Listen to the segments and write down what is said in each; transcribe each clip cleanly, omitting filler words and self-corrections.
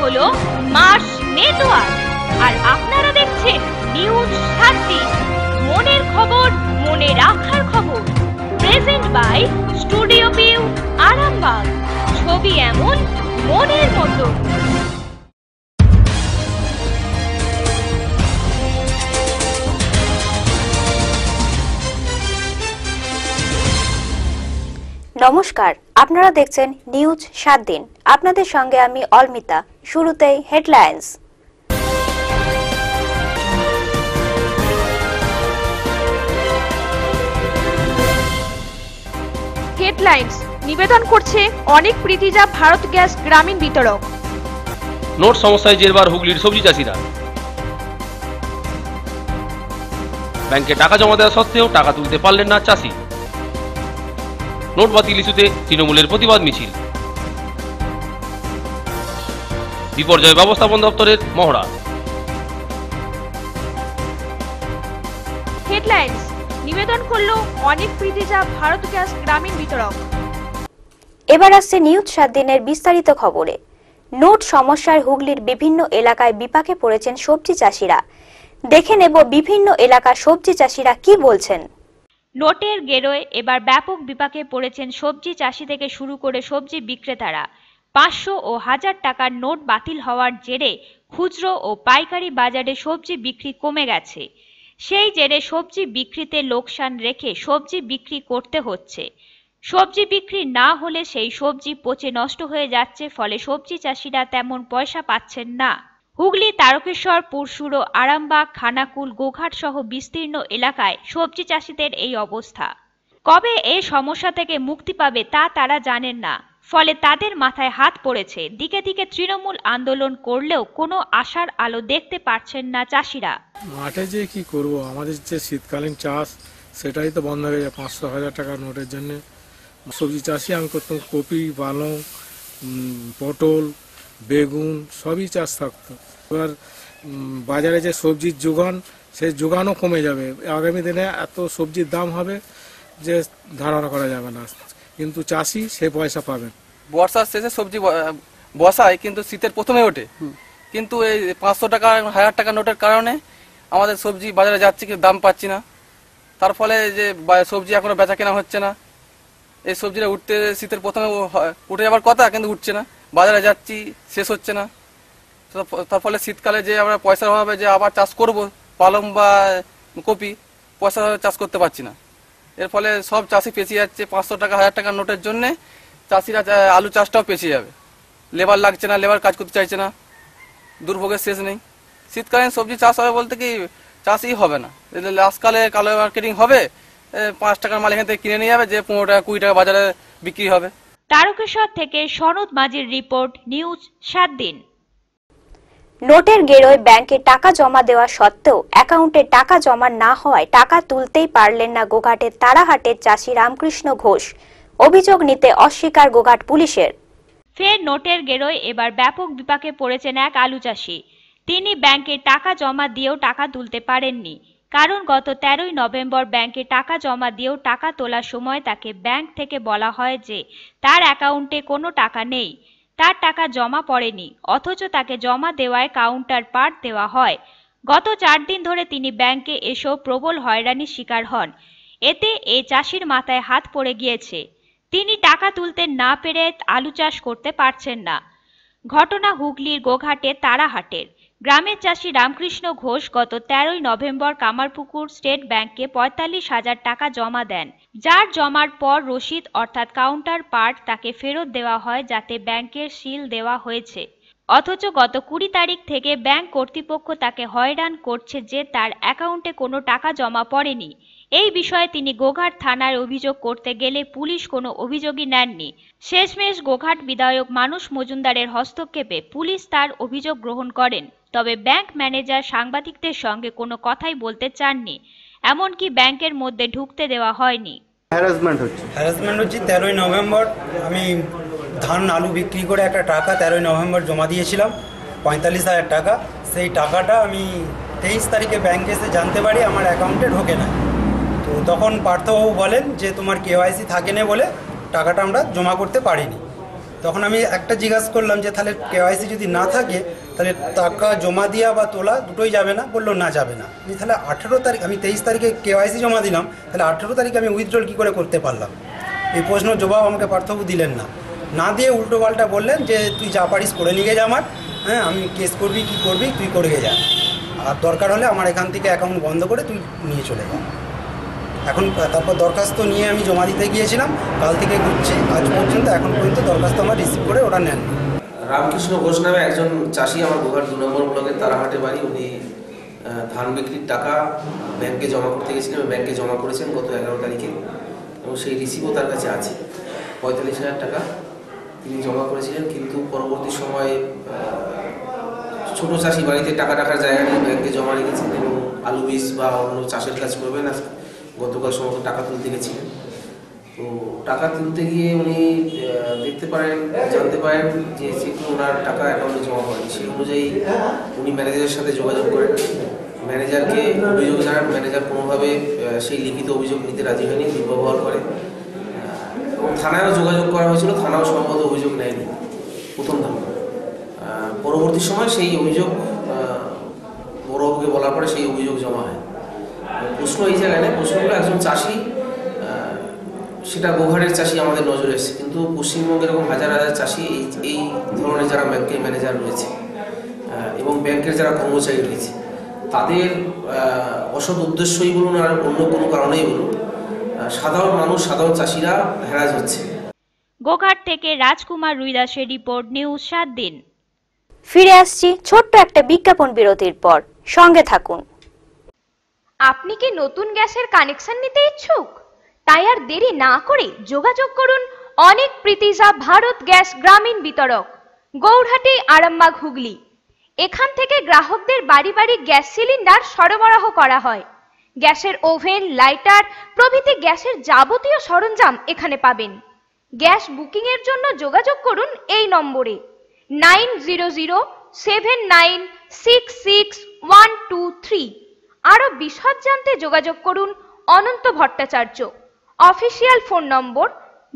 হলো Mars network, আর আপনারা দেখছেন নিউজ 7 দিন। মনের খবর, মনে রাখার খবর। Present by studio view, Arambagh. ছবি এমন, মনের মতো। নমস্কার, আপনারা দেখছেন নিউজ 7 দিন। আপনাদের সঙ্গে আমি অলমিতা। শুরুতেই হেডলাইন্স। নিবেদন করছে অনেক প্রীতিজা ভারত গ্যাস গ্রামীণ বিতরক। নোট সমস্যায় জেরবার হুগলির সবজি চাষিরা। ব্যাংকে টাকা জমা দেওয়া সত্ত্বেও টাকা তুলতে পারলেন না চাষি। নোট বাতিল ইস্যুতে তৃণমূলের প্রতিবাদ মিছিল। বিপর্যয় ব্যবস্থাপনা দপ্তরের মহড়া। হেডলাইন্স নিবেদন করলো অনেক প্রীতিজা ভারত গ্যাস গ্রামীণ বিতরক। এবার আসছে নিউজ 7 দিনের বিস্তারিত খবরে। নোট সমস্যায় হুগলির বিভিন্ন এলাকায় বিপাকে পড়েছেন সবজি চাষিরা। দেখে নেব বিভিন্ন এলাকার সবজি চাষিরা কি বলছেন। নোটের গেরোয় এবার ব্যাপক বিপাকে পড়েছেন সবজি চাষি থেকে শুরু করে সবজি বিক্রেতারা। 500 ও 1000 টাকার নোট বাতিল হওয়ার জেরে খুচরো ও পাইকারি বাজারে সবজি বিক্রি কমে গেছে। সেই জেরে সবজি বিক্রিতে লোকসান রেখে সবজি বিক্রি করতে হচ্ছে। সবজি বিক্রি না হলে সেই সবজি পচে নষ্ট হয়ে যাচ্ছে, ফলে সবজি চাষিরা তেমন পয়সা পাচ্ছেন না। হুগলি, তারকেশ্বর, পুরসুরো, আরামবাগ, খানাকুল, গোঘাট সহ বিস্তীর্ণ এলাকায় সবজি চাষিদের এই অবস্থা। কবে এই সমস্যা থেকে মুক্তি পাবে তা তারা জানেন না, ফলে তাদের মাথায় হাত পড়েছে। দিকে দিকে তৃণমূল আন্দোলন করলেও কোনো আশার আলো দেখতে পারছেন না চাষিরা। মাঠে যে কি করব, আমাদের যে শীতকালীন চাষ সেটাই তো বন্ধ হয়ে যায় 500-1000 টাকার নোটের জন্য। সবজি চাষি আমি করতাম, কপি, পালং, পটল, বেগুন সবই চাষ থাকতো। এবার বাজারে যে সবজির যোগান, সেই যোগানও কমে যাবে। আগামী দিনে এত সবজির দাম হবে যে ধারণা করা যাবে না, কিন্তু চাষি সে পয়সা পাবে। বর্ষার শেষে সবজি বসায়, কিন্তু শীতের প্রথমে ওঠে। কিন্তু এই 500 টাকা 1000 টাকা নোটের কারণে আমাদের সবজি বাজারে যাচ্ছে, কিন্তু দাম পাচ্ছি না। তার ফলে যে সবজি এখনো বেচা কেনা হচ্ছে না। এই সবজিটা উঠতে শীতের প্রথমে উঠে যাবার কথা, কিন্তু উঠছে না। বাজারে যাচ্ছি, শেষ হচ্ছে না। তার ফলে শীতকালে যে আমরা পয়সার অভাবে যে আবার চাষ করব পালং বা কপি, পয়সা চাষ করতে পারছি না। এর ফলে সব চাষি পেছিয়ে যাচ্ছে। 500 টাকা 1000 টাকার নোটের জন্য চাষিরা আলু চাষটাও পেছিয়ে যাবে। লেবার লাগছে না, লেবার কাজ করতে চাইছে না। দুর্ভোগের শেষ নেই। শীতকালীন সবজি চাষ হবে বলতে কি চাষই হবে না। লাস্টকালে কালো মার্কেটিং হবে, 5 টাকার মাল এখান থেকে কিনে নিয়ে যাবে, যে 15 টাকা 20 টাকা বাজারে বিক্রি হবে। তারকেশ্বর থেকে সনদ মাঝির রিপোর্ট, নিউজ 7 দিন। নোটের গেরোয় ব্যাংকে টাকা জমা দেওয়া সত্ত্বেও অ্যাকাউন্টে টাকা জমা না হওয়ায় টাকা তুলতেই পারলেন না গোঘাটের তারাহাটের চাষি রামকৃষ্ণ ঘোষ। অভিযোগ নিতে অস্বীকার গোঘাট পুলিশের। ফের নোটের গেরোয় এবার ব্যাপক বিপাকে পড়েছেন এক আলু চাষি। তিনি ব্যাংকে টাকা জমা দিয়েও টাকা তুলতে পারেননি। কারণ গত 13ই নভেম্বর ব্যাংকে টাকা জমা দিয়েও টাকা তোলার সময় তাকে ব্যাংক থেকে বলা হয় যে তার অ্যাকাউন্টে কোনো টাকা নেই, তার টাকা জমা পড়েনি, অথচ তাকে জমা দেওয়ায় কাউন্টার পার্ট দেওয়া হয়। গত 4 দিন ধরে তিনি ব্যাংকে এসেও প্রবল হয়রানির শিকার হন। এতে এই চাষির মাথায় হাত পড়ে গিয়েছে। তিনি টাকা তুলতে না পেরে আলু চাষ করতে পারছেন না। ঘটনা হুগলির গোঘাটে তারাহাটের। গ্রামের চাষি রামকৃষ্ণ ঘোষ গত 13ই নভেম্বর কামারপুকুর স্টেট ব্যাংকে 45,000 টাকা জমা দেন, যার জমার পর রসিদ অর্থাৎ কাউন্টার পার্ট তাকে ফেরত দেওয়া হয়, যাতে ব্যাংকের সিল দেওয়া হয়েছে। অথচ গত 20 তারিখ থেকে ব্যাংক কর্তৃপক্ষ তাকে হয়রান করছে যে তার অ্যাকাউন্টে কোনো টাকা জমা পড়েনি। এই বিষয়ে তিনি গোঘাট থানায় অভিযোগ করতে গেলে পুলিশ কোনো অভিযোগই নেননি। শেষমেশ গোঘাট বিধায়ক মানুষ মজুমদারের হস্তক্ষেপে পুলিশ তার অভিযোগ গ্রহণ করেন। তবে ব্যাংক ম্যানেজার সাংবাদিকদের সঙ্গে কোনো কথাই বলতে চাননি, এমনকি ব্যাংকের মধ্যে ঢুকতে দেওয়া হয়নি। হ্যারাসমেন্ট হচ্ছে 13ই নভেম্বর আমি ধান আলু বিক্রি করে একটা টাকা 13ই নভেম্বর জমা দিয়েছিলাম 45,000 টাকা। সেই টাকাটা আমি 23 তারিখে ব্যাংকে এসে জানতে পারি আমার অ্যাকাউন্টে ঢোকে না। তো তখন পার্থবাবু বলেন যে তোমার কেওয়াইসি থাকে না বলে টাকাটা আমরা জমা করতে পারিনি। তখন আমি একটা জিজ্ঞাসা করলাম যে তাহলে কেওয়াইসি যদি না থাকে তাহলে টাকা জমা দেওয়া বা তোলা দুটোই যাবে না? বললো না, যাবে না। আমি তাহলে 18 তারিখ, আমি 23 তারিখে কেওয়াইসি জমা দিলাম, তাহলে 18 তারিখে আমি উইথড্রল কী করে করতে পারলাম? এই প্রশ্নের জবাব আমাকে পার্থবাবু দিলেন না, না দিয়ে উল্টো পাল্টা বললেন যে তুই যা পারিস করে নিয়ে যা আমার, হ্যাঁ আমি কেস করবি কি করবি তুই করে যা, আর দরকার হলে আমার এখান থেকে অ্যাকাউন্ট বন্ধ করে তুই নিয়ে চলে যা। এখন তারপর দরখাস্ত নিয়ে আমি জমা দিতে গিয়েছিলাম, কাল থেকে ঘুরছি, আজ পর্যন্ত এখন পর্যন্ত দরখাস্ত আমার রিসিভ করে ওরা নেন। রামকৃষ্ণ ঘোষ নামে একজন চাষি, আমার গোঘাট 2 নম্বর ব্লকের তারাহাটে বাড়ি। উনি ধান বিক্রির টাকা ব্যাংকে জমা করতে গেছিলেন, ব্যাংকে জমা করেছেন গত 11 তারিখে, এবং সেই রিসিভও তার কাছে আছে। 45,000 টাকা তিনি জমা করেছিলেন, কিন্তু পরবর্তী সময়ে ছোট চাষি বাড়িতে টাকা টাকার জায়গা নিয়ে ব্যাংকে জমা রেখেছেন এবং আলু বীজ বা অন্য চাষের কাজ করবে না, গতকাল সমস্ত টাকা তুলতে গেছিলেন। তো টাকা তুলতে গিয়ে উনি দেখতে পারেন, জানতে পারেন যে যেগুলো ওনার টাকা অ্যাকাউন্টে জমা করেন, সেই অনুযায়ী উনি ম্যানেজারের সাথে যোগাযোগ করেন, ম্যানেজারকে অভিযোগ জানান। ম্যানেজার কোনোভাবে সেই লিখিত অভিযোগ নিতে রাজি হয়নি, দুর্ব্যবহার করে, এবং থানায়ও যোগাযোগ করা হয়েছিল, থানাও সম্ভবত অভিযোগ নেয়নি প্রথম ধাপ। পরবর্তী সময় সেই অভিযোগ বড়বাবুকে বলার পরে সেই অভিযোগ জমা হয়। প্রশ্ন এই জায়গায় নেই, প্রশ্ন হলো একজন চাষি, সেটা গোঘাটের চাষি আমাদের নজরে এসেছে, কিন্তু পশ্চিমবঙ্গের এরকম হাজার হাজার চাষি এই ধরনের যারা ব্যাংকের ম্যানেজার রয়েছে এবং ব্যাংকের যারা কর্মচারী রয়েছে, তাদের অসৎ উদ্দেশ্যই বলুন আর অন্য কোনো কারণেই বলুন, সাধারণ মানুষ, সাধারণ চাষিরা হ্যারাস হচ্ছে। গোঘাট থেকে রাজকুমার রুইদাসের রিপোর্ট, নিউজ 7 দিন। ফিরে আসছি ছোট্ট একটা বিজ্ঞাপন বিরতির পর, সঙ্গে থাকুন। আপনি কি নতুন গ্যাসের কানেকশন নিতে ইচ্ছুক? তাই আর দেরি না করে যোগাযোগ করুন অনেক প্রীতিজা ভারত গ্যাস গ্রামীণ বিতরক, গৌরহাটি, আরামবাগ, হুগলি। এখান থেকে গ্রাহকদের বাড়ি বাড়ি গ্যাস সিলিন্ডার সরবরাহ করা হয়। গ্যাসের ওভেন, লাইটার প্রভৃতি গ্যাসের যাবতীয় সরঞ্জাম এখানে পাবেন। গ্যাস বুকিং এর জন্য যোগাযোগ করুন এই নম্বরে 9007966123। আরো বিশদ জানতে যোগাযোগ করুন Ananta Bhattacharya. Official phone number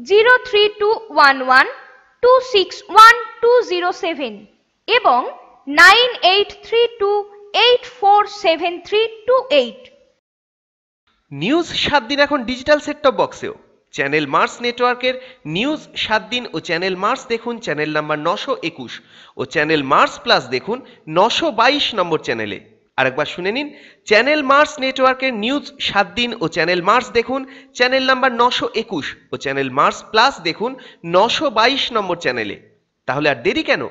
03211261207 এবং 9832847328। নিউজ 7 দিন এখন ডিজিটাল সেট টপ বক্সেও। চ্যানেল মার্স নেটওয়ার্কের নিউজ 7 দিন ও চ্যানেল মার্স দেখুন চ্যানেল নাম্বার 921 ও চ্যানেল মার্স প্লাস দেখুন 922 নম্বর চ্যানেলে। আরেকবার শুনে নিন, চ্যানেল মার্স নেটওয়ার্কের নিউজ 7 দিন ও চ্যানেল মার্স দেখুন চ্যানেল নাম্বার 921 ও চ্যানেল মার্স প্লাস দেখুন 922 নম্বর চ্যানেলে। তাহলে আর দেরি কেন,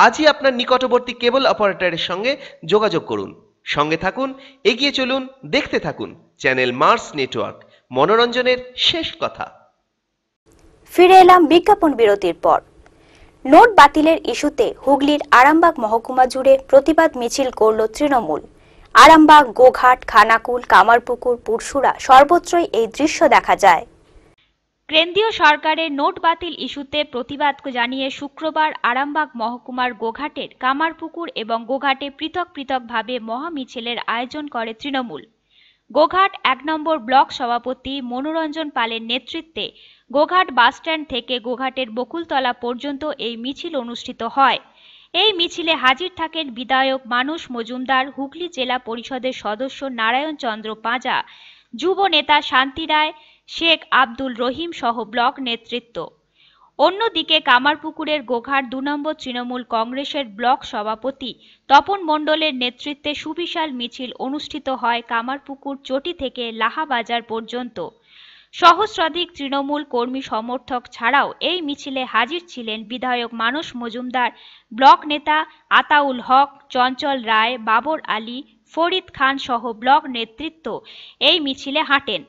আজই আপনার নিকটবর্তী কেবল অপারেটরের সঙ্গে যোগাযোগ করুন। সঙ্গে থাকুন, এগিয়ে চলুন, দেখতে থাকুন চ্যানেল মার্স নেটওয়ার্ক, মনোরঞ্জনের শেষ কথা। ফিরে এলাম বিজ্ঞাপন বিরতির পর। নোট বাতিলের ইস্যুতে হুগলির আরামবাগ মহকুমা জুড়ে প্রতিবাদ মিছিল করল তৃণমূল। আরামবাগ, গোঘাট, খানাকুল, কামারপুকুর, পুরসুরা সর্বত্রই এই দৃশ্য দেখা যায়। কেন্দ্রীয় সরকারের নোট বাতিল ইস্যুতে প্রতিবাদ জানিয়ে শুক্রবার আরামবাগ মহকুমার গোঘাটের কামারপুকুর এবং গোঘাটে পৃথক পৃথকভাবে মহামিছিলের আয়োজন করে তৃণমূল। গোঘাট 1 নম্বর ব্লক সভাপতি মনোরঞ্জন পালের নেতৃত্বে গোঘাট বাসস্ট্যান্ড থেকে গোঘাটের বকুলতলা পর্যন্ত এই মিছিল অনুষ্ঠিত হয়। এই মিছিলে হাজির থাকেন বিধায়ক মানস মজুমদার, হুগলি জেলা পরিষদের সদস্য নারায়ণ চন্দ্র পাঁজা, যুব নেতা শান্তি রায়, শেখ আব্দুল রহিম সহ ব্লক নেতৃত্ব। অন্যদিকে কামারপুকুরের গোঘাট 2 নম্বর তৃণমূল কংগ্রেসের ব্লক সভাপতি তপন মণ্ডলের নেতৃত্বে সুবিশাল মিছিল অনুষ্ঠিত হয় কামারপুকুর চটি থেকে লাহাবাজার পর্যন্ত। সহস্রাধিক তৃণমূল কর্মী সমর্থক ছাড়াও এই মিছিলে হাজির ছিলেন বিধায়ক মানস মজুমদার, ব্লক নেতা আতাউল হক, চঞ্চল রায়, বাবর আলী, ফরিদ খান সহ ব্লক নেতৃত্ব এই মিছিলে হাঁটেন।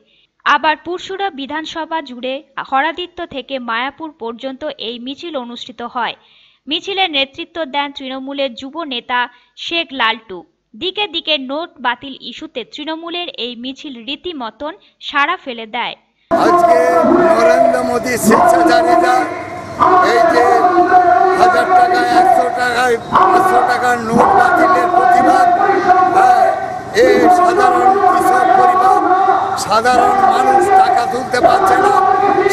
আবার পুরসুরা বিধানসভা জুড়ে হরাদিত্য থেকে মায়াপুর পর্যন্ত এই মিছিল অনুষ্ঠিত হয়। মিছিলের নেতৃত্ব দেন তৃণমূলের যুব নেতা শেখ লালটু। দিকে দিকে নোট বাতিল ইস্যুতে তৃণমূলের এই মিছিল রীতিমতন সাড়া ফেলে দেয়। আজকে নরেন্দ্র মোদী স্বেচ্ছাচারীরা এই যে 1000 টাকা, 100 টাকায় 500 টাকার নোট বাতিলের প্রতিবাদ, এই সাধারণ কৃষক পরিবার, সাধারণ মানুষ টাকা তুলতে পারছে না,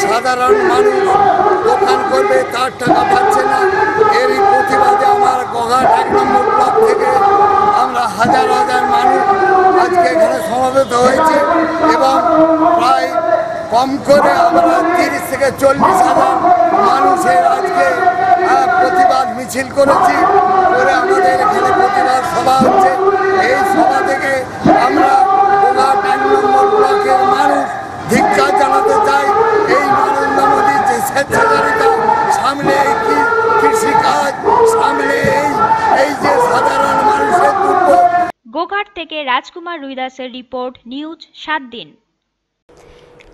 সাধারণ মানুষ দোকান করবে তার টাকা পাচ্ছে না। এরই প্রতিবাদে আমার গোঘাট 1 নম্বর ব্লক থেকে আমরা হাজার হাজার মানুষ আজকে এখানে সমবেত হয়েছে এবং প্রায় কম করে আমরা 30 থেকে 40 হাজার মানুষের আজকে প্রতিবাদ মিছিল করেছি, করে আমাদের এখানে প্রতিবাদ সভা হচ্ছে। এই সভা থেকে আমরা গোঘাট 1 নম্বর ব্লকের মানুষ ধিক্কার জানাতে চাই। এই নরেন্দ্র মোদীর যে স্বেচ্ছাচারিতা, সামনে এই কৃষিকাজ, সামনে এই যে সাধারণ মানুষের দুর্ভোগ। গোঘাট থেকে রাজকুমার রুইদাসের রিপোর্ট, নিউজ 7 দিন।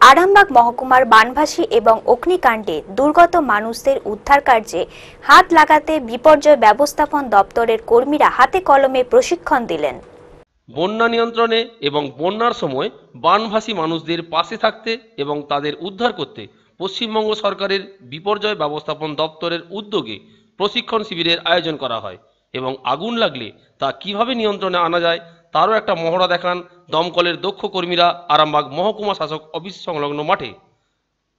আরামবাগ মহকুমার বানভাসী এবং অগ্নিকাণ্ডে দুর্গত মানুষদের উদ্ধার কার্যে হাত লাগাতে বিপর্যয় ব্যবস্থাপন দপ্তরের কর্মীরা হাতে কলমে প্রশিক্ষণ দিলেন। বন্যা নিয়ন্ত্রণে এবং বন্যার সময় বানভাসী মানুষদের পাশে থাকতে এবং তাদের উদ্ধার করতে পশ্চিমবঙ্গ সরকারের বিপর্যয় ব্যবস্থাপন দপ্তরের উদ্যোগে প্রশিক্ষণ শিবিরের আয়োজন করা হয় এবং আগুন লাগলে তা কিভাবে নিয়ন্ত্রণে আনা যায় তারও একটা মহড়া দেখান দমকলের দক্ষ কর্মীরা আরামবাগ মহকুমা শাসক অফিস সংলগ্ন মাঠে।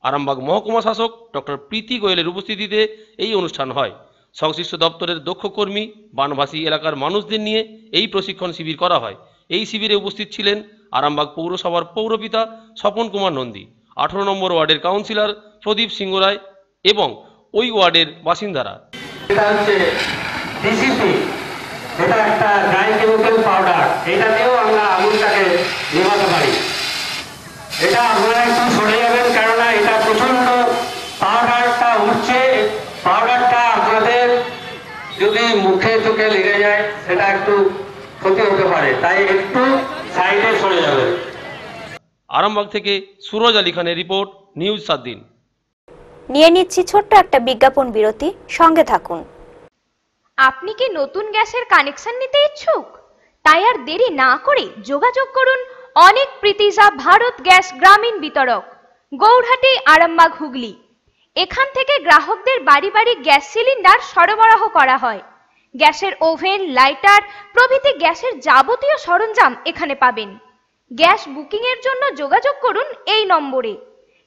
আরামবাগ মহকুমা শাসক ডক্টর প্রীতি গোয়েলের উপস্থিতিতে এই অনুষ্ঠান হয়। সংশ্লিষ্ট দপ্তরের দক্ষ কর্মী বানভাসী এলাকার মানুষদের নিয়ে এই প্রশিক্ষণ শিবির করা হয়। এই শিবিরে উপস্থিত ছিলেন আরামবাগ পৌরসভার পৌরপিতা স্বপন কুমার নন্দী, 18 নম্বর ওয়ার্ডের কাউন্সিলর প্রদীপ সিংহ রায় এবং ওই ওয়ার্ডের বাসিন্দারা। এটা হচ্ছে ডিসিপি, এটা একটা ড্রাই কেমিক্যাল পাউডার, এটাতেও আমরা আগুনটাকে নেভাতে পারি। এটা আপনারা একটু সরে যাবেন, কেননা এটা প্রচন্ড পাউডারটা উঠছে। পাউডারটা আপনাদের যদি মুখে চোখে লেগে যায় সেটা একটু ক্ষতি হতে পারে, তাই একটু সাইডে সরে যাবেন। আরামবাগ থেকে সুরজ আলী খানের রিপোর্ট, নিউজ 7 দিন। নিয়ে নিচ্ছি ছোট্ট একটা বিজ্ঞাপন বিরতি, সঙ্গে থাকুন। আপনি কি নতুন গ্যাসের কানেকশন নিতে ইচ্ছুক? তাই আর দেরি না করে যোগাযোগ করুন অনেক প্রীতিজা ভারত গ্যাস গ্রামীণ বিতরক, গৌরহাটি, আরামবাগ, হুগলি। এখান থেকে গ্রাহকদের বাড়ি বাড়ি গ্যাস সিলিন্ডার সরবরাহ করা হয়। গ্যাসের ওভেন, লাইটার প্রভৃতি গ্যাসের যাবতীয় সরঞ্জাম এখানে পাবেন। গ্যাস বুকিং এর জন্য যোগাযোগ করুন এই নম্বরে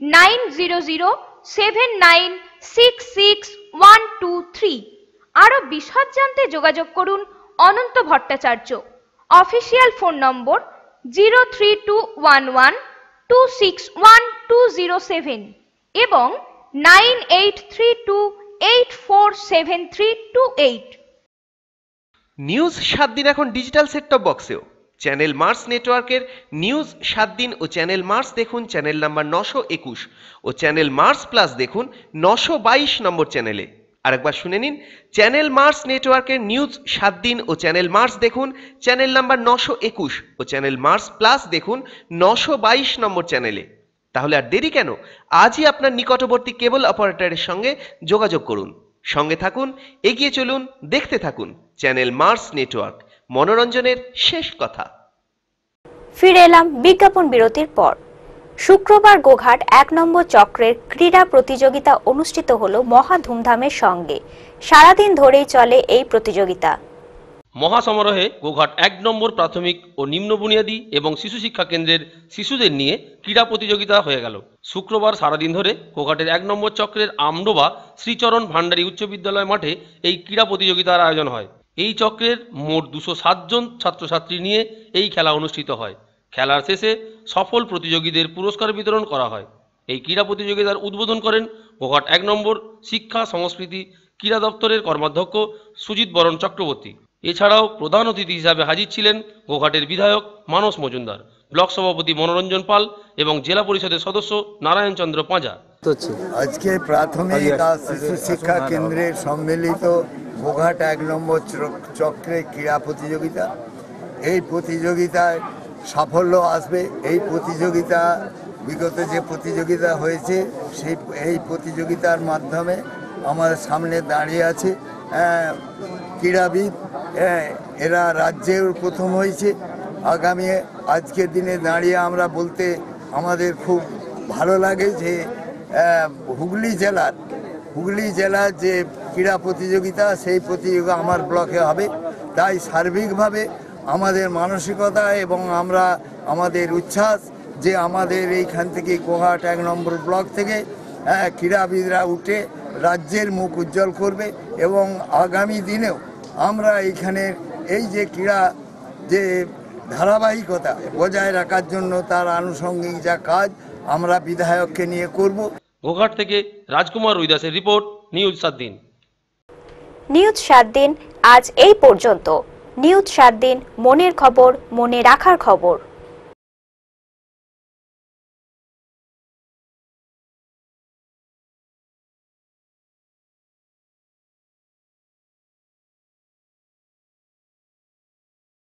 9007966123। আরো বিশদ জানতে যোগাযোগ করুন Ananta Bhattacharya. Official phone number 03211261207 এবং 9832847328। নিউজ 7 দিন এখন ডিজিটাল সেট টপ বক্সেও। চ্যানেল মার্স নেটওয়ার্কের নিউজ 7 দিন ও চ্যানেল মার্স দেখুন চ্যানেল নাম্বার 921 ও চ্যানেল মার্স প্লাস দেখুন 922 নম্বর চ্যানেলে। আরেকবার শুনে নিন, চ্যানেল মার্স নেটওয়ার্কের নিউজ 7 দিন ও চ্যানেল মার্স দেখুন চ্যানেল নাম্বার 921 ও চ্যানেল মার্স প্লাস দেখুন 922 নম্বর চ্যানেলে। তাহলে আর দেরি কেন, আজই আপনার নিকটবর্তী কেবল অপারেটরের সঙ্গে যোগাযোগ করুন। সঙ্গে থাকুন, এগিয়ে চলুন, দেখতে থাকুন চ্যানেল মার্স নেটওয়ার্ক, মনোরঞ্জনের শেষ কথা। ফিরে এলাম বিজ্ঞাপন বিরতির পর। শুক্রবার গোঘাট 1 নম্বর চক্রের ক্রীড়া প্রতিযোগিতা অনুষ্ঠিত হলো মহা ধুমধামের সঙ্গে। সারাদিন ধরেই চলে এই প্রতিযোগিতা। মহাসমারোহে গোঘাট 1 নম্বর প্রাথমিক ও নিম্ন বুনিয়াদী এবং শিশু শিক্ষা কেন্দ্রের শিশুদের নিয়ে ক্রীড়া প্রতিযোগিতা হয়ে গেল। শুক্রবার সারাদিন ধরে গোঘাটের 1 নম্বর চক্রের আমডোবা শ্রীচরণ ভান্ডারী উচ্চ বিদ্যালয় মাঠে এই ক্রীড়া প্রতিযোগিতার আয়োজন হয়। এই চক্রের মোট 207 জন ছাত্রছাত্রী নিয়ে এই খেলা অনুষ্ঠিত হয়। খেলার শেষে সফল প্রতিযোগীদের পুরস্কার বিতরণ করা হয়। এই ক্রীড়া প্রতিযোগিতার উদ্বোধন করেন গোঘাট 1 নম্বর শিক্ষা সংস্কৃতি ক্রীড়া দপ্তরের কর্মাধ্যক্ষ সুজিত বরণ চক্রবর্তী। এছাড়াও প্রধান অতিথি হিসাবে হাজির ছিলেন গোঘাটের বিধায়ক মানস মজুমদার, ব্লক সভাপতি মনোরঞ্জন পাল এবং জেলা পরিষদের সদস্য নারায়ণ চন্দ্র পাঁজা। আজকে প্রাথমিক আর শিশু শিক্ষা কেন্দ্রের সম্মিলিত গোঘাট 1 নম্বর চক্রের ক্রীড়া প্রতিযোগিতা। এই প্রতিযোগিতায় সাফল্য আসবে। এই প্রতিযোগিতা বিগত যে প্রতিযোগিতা হয়েছে এই প্রতিযোগিতার মাধ্যমে আমাদের সামনে দাঁড়িয়ে আছে ক্রীড়াবিদ, এরা রাজ্যের প্রথম হয়েছে। আগামী আজকের দিনে দাঁড়িয়ে আমরা বলতে আমাদের খুব ভালো লাগে যে হুগলি জেলার যে ক্রীড়া প্রতিযোগিতা সেই প্রতিযোগিতা আমার ব্লকে হবে। তাই সার্বিকভাবে আমাদের মানসিকতা এবং আমাদের উচ্ছ্বাস যে আমাদের এইখান থেকে গোঘাট 1 নম্বর ব্লক থেকে ক্রীড়াবিদরা উঠে রাজ্যের মুখ উজ্জ্বল করবে এবং আগামী দিনেও আমরা এইখানের এই যে ক্রীড়া যে ধারাবাহিকতা বজায় রাখার জন্য তার আনুষঙ্গিক যা কাজ আমরা বিধায়ককে নিয়ে করব। গোঘাট থেকে রাজকুমার রুইদাসের রিপোর্ট, নিউজ 7 দিন। নিউজ 7 দিন আজ এই পর্যন্ত। নিউজ 7 দিন, মনের খবর, মনে রাখার খবর।